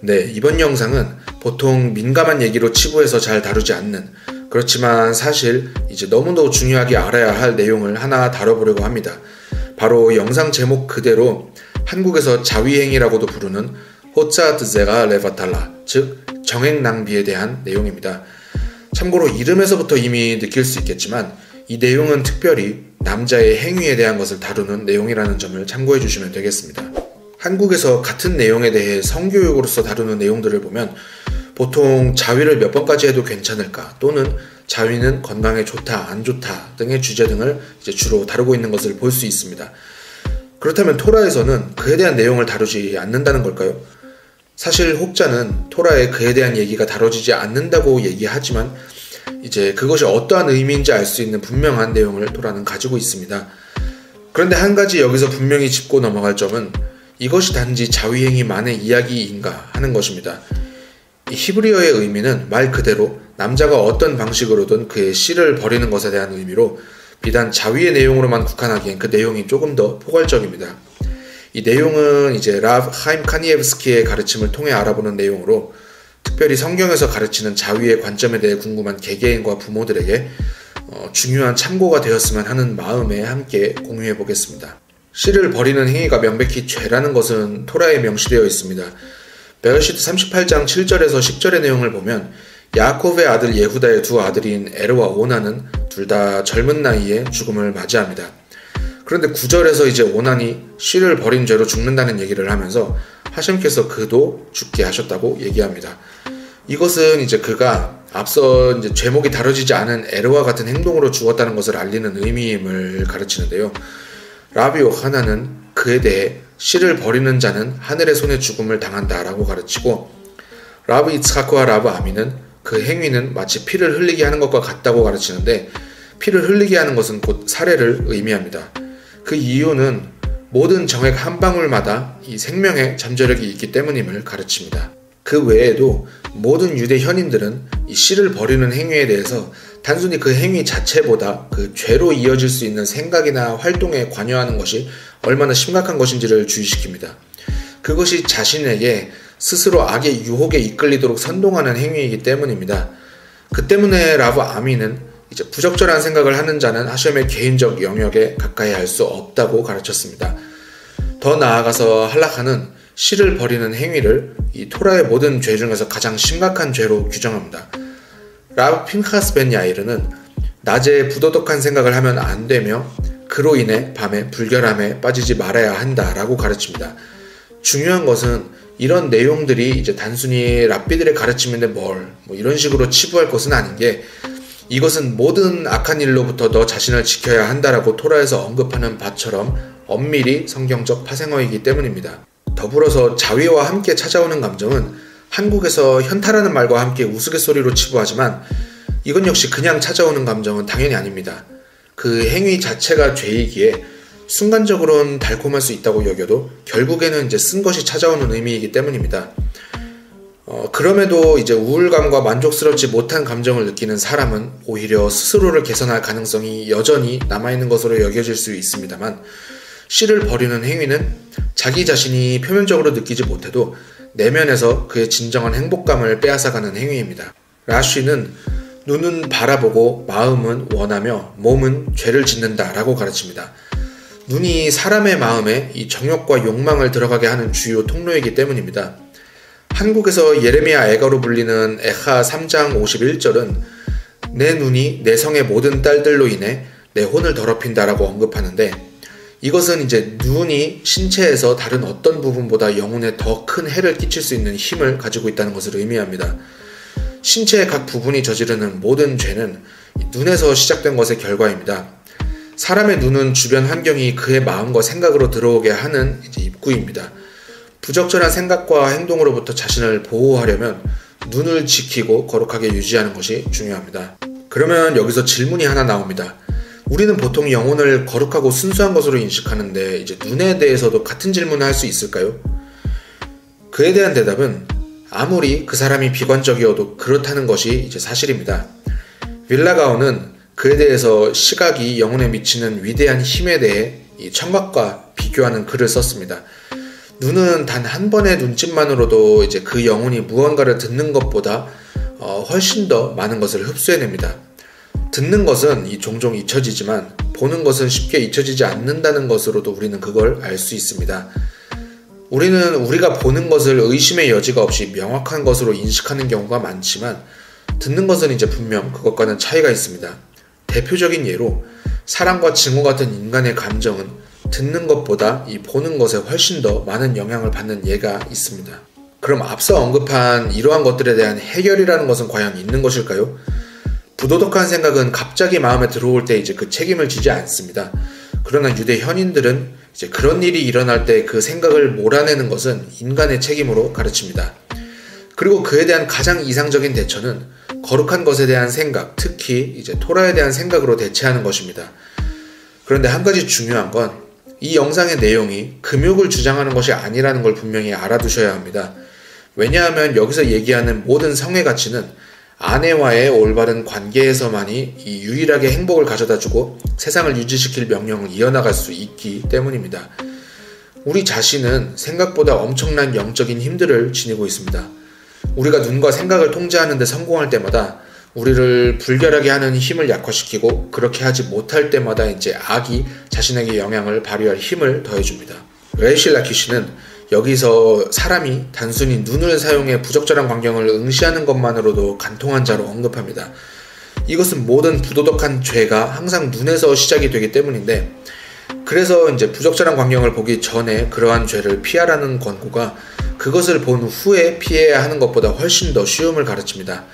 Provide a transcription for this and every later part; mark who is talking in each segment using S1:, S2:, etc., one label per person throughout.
S1: 네, 이번 영상은 보통 민감한 얘기로 치부해서 잘 다루지 않는, 그렇지만 사실 이제 너무도 중요하게 알아야 할 내용을 하나 다뤄보려고 합니다. 바로 영상 제목 그대로 한국에서 자위행위라고도 부르는 호짜드제가 레바탈라, 즉 정액 낭비에 대한 내용입니다. 참고로 이름에서부터 이미 느낄 수 있겠지만 이 내용은 특별히 남자의 행위에 대한 것을 다루는 내용이라는 점을 참고해 주시면 되겠습니다. 한국에서 같은 내용에 대해 성교육으로서 다루는 내용들을 보면 보통 자위를 몇 번까지 해도 괜찮을까, 또는 자위는 건강에 좋다, 안 좋다 등의 주제 등을 이제 주로 다루고 있는 것을 볼 수 있습니다. 그렇다면 토라에서는 그에 대한 내용을 다루지 않는다는 걸까요? 사실 혹자는 토라에 그에 대한 얘기가 다뤄지지 않는다고 얘기하지만 이제 그것이 어떠한 의미인지 알 수 있는 분명한 내용을 토라는 가지고 있습니다. 그런데 한 가지 여기서 분명히 짚고 넘어갈 점은 이것이 단지 자위행위만의 이야기인가 하는 것입니다. 이 히브리어의 의미는 말 그대로 남자가 어떤 방식으로든 그의 씨를 버리는 것에 대한 의미로 비단 자위의 내용으로만 국한하기엔 그 내용이 조금 더 포괄적입니다. 이 내용은 이제 라브 하임 카니에브스키의 가르침을 통해 알아보는 내용으로 특별히 성경에서 가르치는 자위의 관점에 대해 궁금한 개개인과 부모들에게 중요한 참고가 되었으면 하는 마음에 함께 공유해 보겠습니다. 씨를 버리는 행위가 명백히 죄라는 것은 토라에 명시되어 있습니다. 베르시트 38장 7절에서 10절의 내용을 보면 야곱의 아들 예후다의 두 아들인 에르와 오나는 둘 다 젊은 나이에 죽음을 맞이합니다. 그런데 9절에서 이제 오난이 씨를 버린 죄로 죽는다는 얘기를 하면서 하심께서 그도 죽게 하셨다고 얘기합니다. 이것은 이제 그가 앞서 이제 죄목이 다뤄지지 않은 에르와 같은 행동으로 죽었다는 것을 알리는 의미임을 가르치는데요. 라비 요하나는 그에 대해 씨를 버리는 자는 하늘의 손에 죽음을 당한다라고 가르치고, 라비 이츠하크와 라비 아미는 그 행위는 마치 피를 흘리게 하는 것과 같다고 가르치는데, 피를 흘리게 하는 것은 곧 살해를 의미합니다. 그 이유는 모든 정액 한 방울마다 이 생명의 잠재력이 있기 때문임을 가르칩니다. 그 외에도 모든 유대 현인들은 이 씨를 버리는 행위에 대해서 단순히 그 행위 자체보다 그 죄로 이어질 수 있는 생각이나 활동에 관여하는 것이 얼마나 심각한 것인지를 주의시킵니다. 그것이 자신에게 스스로 악의 유혹에 이끌리도록 선동하는 행위이기 때문입니다. 그 때문에 라브 아미는 이제 부적절한 생각을 하는 자는 하셴의 개인적 영역에 가까이 할 수 없다고 가르쳤습니다. 더 나아가서 할라카는 씨를 버리는 행위를 이 토라의 모든 죄 중에서 가장 심각한 죄로 규정합니다. 라브 핀하스 벤 야이르는 낮에 부도덕한 생각을 하면 안 되며 그로 인해 밤에 불결함에 빠지지 말아야 한다라고 가르칩니다. 중요한 것은 이런 내용들이 이제 단순히 랍비들의 가르침인데 뭐 이런 식으로 치부할 것은 아닌 게, 이것은 모든 악한 일로부터 너 자신을 지켜야 한다라고 토라에서 언급하는 바처럼 엄밀히 성경적 파생어이기 때문입니다. 더불어서 자위와 함께 찾아오는 감정은 한국에서 현타라는 말과 함께 우스갯소리로 치부하지만 이건 역시 그냥 찾아오는 감정은 당연히 아닙니다. 그 행위 자체가 죄이기에 순간적으로는 달콤할 수 있다고 여겨도 결국에는 이제 쓴 것이 찾아오는 의미이기 때문입니다. 그럼에도 이제 우울감과 만족스럽지 못한 감정을 느끼는 사람은 오히려 스스로를 개선할 가능성이 여전히 남아있는 것으로 여겨질 수 있습니다만, 씨를 버리는 행위는 자기 자신이 표면적으로 느끼지 못해도 내면에서 그의 진정한 행복감을 빼앗아가는 행위입니다. 라쉬는 눈은 바라보고 마음은 원하며 몸은 죄를 짓는다 라고 가르칩니다. 눈이 사람의 마음에 이 정욕과 욕망을 들어가게 하는 주요 통로이기 때문입니다. 한국에서 예레미야 애가로 불리는 에하 3장 51절은 내 눈이 내 성의 모든 딸들로 인해 내 혼을 더럽힌다 라고 언급하는데, 이것은 이제 눈이 신체에서 다른 어떤 부분보다 영혼에 더 큰 해를 끼칠 수 있는 힘을 가지고 있다는 것을 의미합니다. 신체의 각 부분이 저지르는 모든 죄는 눈에서 시작된 것의 결과입니다. 사람의 눈은 주변 환경이 그의 마음과 생각으로 들어오게 하는 이제 입구입니다. 부적절한 생각과 행동으로부터 자신을 보호하려면 눈을 지키고 거룩하게 유지하는 것이 중요합니다. 그러면 여기서 질문이 하나 나옵니다. 우리는 보통 영혼을 거룩하고 순수한 것으로 인식하는데 이제 눈에 대해서도 같은 질문을 할 수 있을까요? 그에 대한 대답은 아무리 그 사람이 비관적이어도 그렇다는 것이 이제 사실입니다. 윌라가오는 그에 대해서 시각이 영혼에 미치는 위대한 힘에 대해 이 청각과 비교하는 글을 썼습니다. 눈은 단 한 번의 눈짓만으로도 이제 그 영혼이 무언가를 듣는 것보다 훨씬 더 많은 것을 흡수해냅니다. 듣는 것은 종종 잊혀지지만 보는 것은 쉽게 잊혀지지 않는다는 것으로도 우리는 그걸 알 수 있습니다. 우리는 우리가 보는 것을 의심의 여지가 없이 명확한 것으로 인식하는 경우가 많지만 듣는 것은 이제 분명 그것과는 차이가 있습니다. 대표적인 예로 사랑과 증오 같은 인간의 감정은 듣는 것보다 이 보는 것에 훨씬 더 많은 영향을 받는 예가 있습니다. 그럼 앞서 언급한 이러한 것들에 대한 해결이라는 것은 과연 있는 것일까요? 부도덕한 생각은 갑자기 마음에 들어올 때 이제 그 책임을 지지 않습니다. 그러나 유대 현인들은 이제 그런 일이 일어날 때 그 생각을 몰아내는 것은 인간의 책임으로 가르칩니다. 그리고 그에 대한 가장 이상적인 대처는 거룩한 것에 대한 생각, 특히 이제 토라에 대한 생각으로 대체하는 것입니다. 그런데 한 가지 중요한 건 이 영상의 내용이 금욕을 주장하는 것이 아니라는 걸 분명히 알아두셔야 합니다. 왜냐하면 여기서 얘기하는 모든 성의 가치는 아내와의 올바른 관계에서만이 이 유일하게 행복을 가져다주고 세상을 유지시킬 명령을 이어나갈 수 있기 때문입니다. 우리 자신은 생각보다 엄청난 영적인 힘들을 지니고 있습니다. 우리가 눈과 생각을 통제하는 데 성공할 때마다 우리를 불결하게 하는 힘을 약화시키고 그렇게 하지 못할 때마다 이제 악이 자신에게 영향을 발휘할 힘을 더해줍니다. 레이시 라키시는 여기서 사람이 단순히 눈을 사용해 부적절한 광경을 응시하는 것만으로도 간통한 자로 언급합니다. 이것은 모든 부도덕한 죄가 항상 눈에서 시작이 되기 때문인데, 그래서 이제 부적절한 광경을 보기 전에 그러한 죄를 피하라는 권고가 그것을 본 후에 피해야 하는 것보다 훨씬 더 쉬움을 가르칩니다.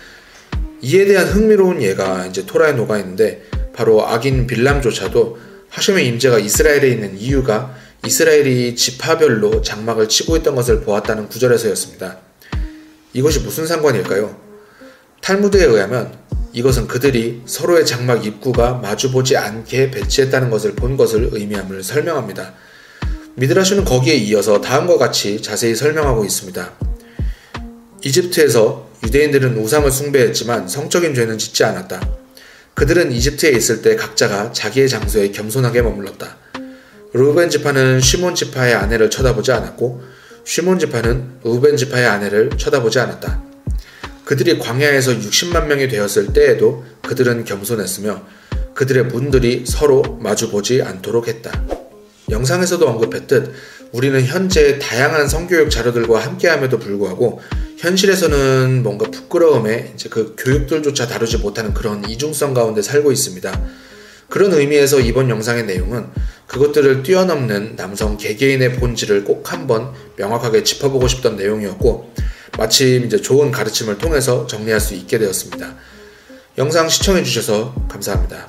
S1: 이에 대한 흥미로운 예가 이제 토라에 녹아 있는데, 바로 악인 빌람조차도 하셴의 임재가 이스라엘에 있는 이유가 이스라엘이 지파별로 장막을 치고 있던 것을 보았다는 구절에서였습니다. 이것이 무슨 상관일까요? 탈무드에 의하면 이것은 그들이 서로의 장막 입구가 마주보지 않게 배치했다는 것을 본 것을 의미함을 설명합니다. 미드라슈는 거기에 이어서 다음과 같이 자세히 설명하고 있습니다. 이집트에서 유대인들은 우상을 숭배했지만 성적인 죄는 짓지 않았다. 그들은 이집트에 있을 때 각자가 자기의 장소에 겸손하게 머물렀다. 르우벤 지파는 시몬 지파의 아내를 쳐다보지 않았고 시몬 지파는 르우벤 지파의 아내를 쳐다보지 않았다. 그들이 광야에서 60만 명이 되었을 때에도 그들은 겸손했으며 그들의 문들이 서로 마주보지 않도록 했다. 영상에서도 언급했듯 우리는 현재 다양한 성교육 자료들과 함께함에도 불구하고 현실에서는 뭔가 부끄러움에 이제 그 교육들조차 다루지 못하는 그런 이중성 가운데 살고 있습니다. 그런 의미에서 이번 영상의 내용은 그것들을 뛰어넘는 남성 개개인의 본질을 꼭 한번 명확하게 짚어보고 싶던 내용이었고, 마침 이제 좋은 가르침을 통해서 정리할 수 있게 되었습니다. 영상 시청해주셔서 감사합니다.